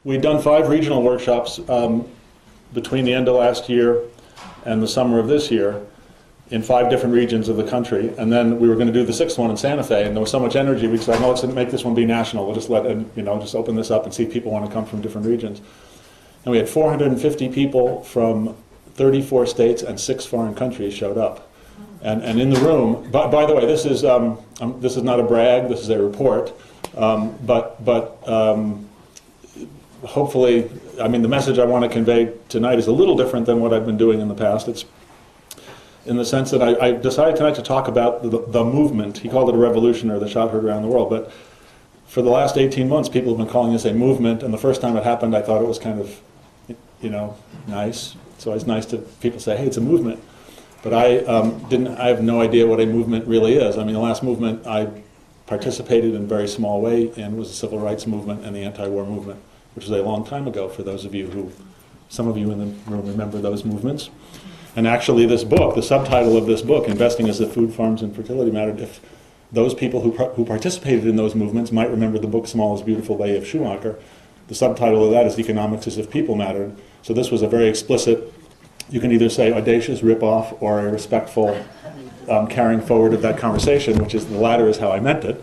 we'd done 5 regional workshops between the end of last year and the summer of this year in 5 different regions of the country, and then we were going to do the 6th one in Santa Fe, and there was so much energy, we decided, no, let's make this one be national. We'll just just open this up and see if people want to come from different regions. And we had 450 people from 34 states and 6 foreign countries showed up. And in the room, by the way, this is not a brag, this is a report, but hopefully, I mean, the message I want to convey tonight is a little different than what I've been doing in the past. It's in the sense that I decided tonight to talk about the movement. He called it a revolution, or the shot heard around the world, but for the last 18 months, people have been calling this a movement, and the first time it happened, I thought it was kind of, nice. It's always nice to people say, hey, it's a movement. But I have no idea what a movement really is. I mean, the last movement I participated in a very small way in was the civil rights movement and the anti-war movement, which was a long time ago for those of you who, some of you in the room remember those movements. And actually this book, the subtitle of this book, Investing as if Food, Farms, and Fertility Mattered, if those people who participated in those movements might remember the book Small is Beautiful by F. Schumacher, the subtitle of that is Economics as if People Mattered. So this was a very explicit, you can either say audacious rip-off or a respectful carrying forward of that conversation, which is the latter is how I meant it.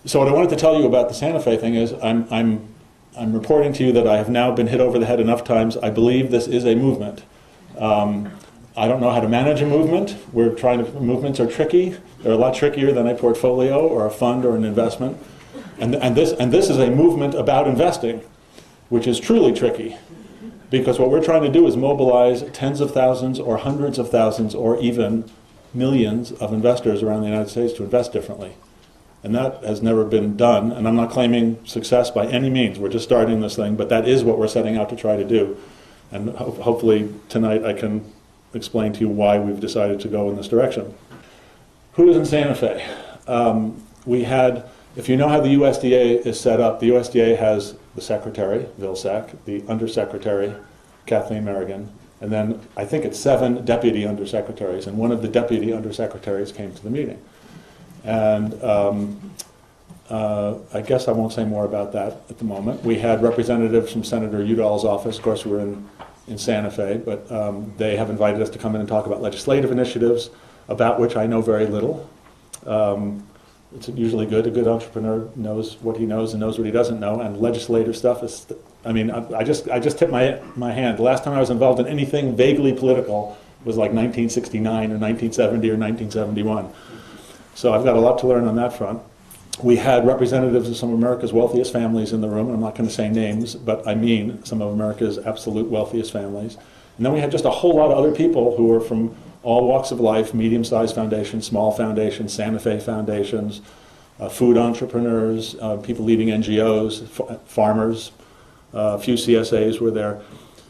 So what I wanted to tell you about the Santa Fe thing is I'm reporting to you that I have now been hit over the head enough times. I believe this is a movement. I don't know how to manage a movement. Movements are tricky. They're a lot trickier than a portfolio or a fund or an investment. And this is a movement about investing, which is truly tricky. Because what we're trying to do is mobilize tens of thousands or hundreds of thousands or even millions of investors around the United States to invest differently. And that has never been done, and I'm not claiming success by any means. We're just starting this thing, but that is what we're setting out to try to do. And hopefully tonight I can explain to you why we've decided to go in this direction. Who is in Santa Fe? If you know how the USDA is set up, the USDA has the secretary, Vilsack, the undersecretary, Kathleen Merrigan, and then I think it's 7 deputy undersecretaries, and one of the deputy undersecretaries came to the meeting. And I guess I won't say more about that at the moment. We had representatives from Senator Udall's office. Of course, we're in Santa Fe, but they have invited us to come in and talk about legislative initiatives, about which I know very little. It's usually good. A good entrepreneur knows what he knows and knows what he doesn't know, and legislative stuff is, I just tipped my hand. The last time I was involved in anything vaguely political was like 1969 or 1970 or 1971. So I've got a lot to learn on that front. We had representatives of some of America's wealthiest families in the room, and I'm not going to say names, but I mean some of America's absolute wealthiest families. And then we had just a whole lot of other people who were from all walks of life, medium-sized foundations, small foundations, Santa Fe foundations, food entrepreneurs, people leading NGOs, farmers, a few CSAs were there.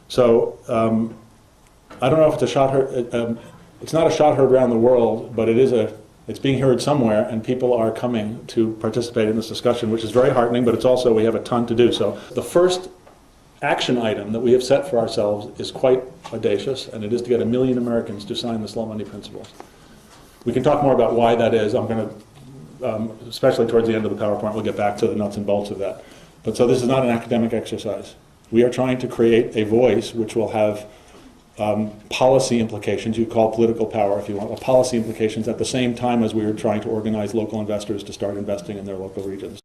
So I don't know if it's a shot heard, it's not a shot heard around the world, but it's being heard somewhere, and people are coming to participate in this discussion, which is very heartening, but it's also, we have a ton to do. So the first action item that we have set for ourselves is quite audacious, and it is to get 1 million Americans to sign the slow money principles. We can talk more about why that is. I'm going to, especially towards the end of the PowerPoint, we'll get back to the nuts and bolts of that. But so this is not an academic exercise. We are trying to create a voice which will have policy implications. You call political power if you want, policy implications at the same time as we were trying to organize local investors to start investing in their local regions.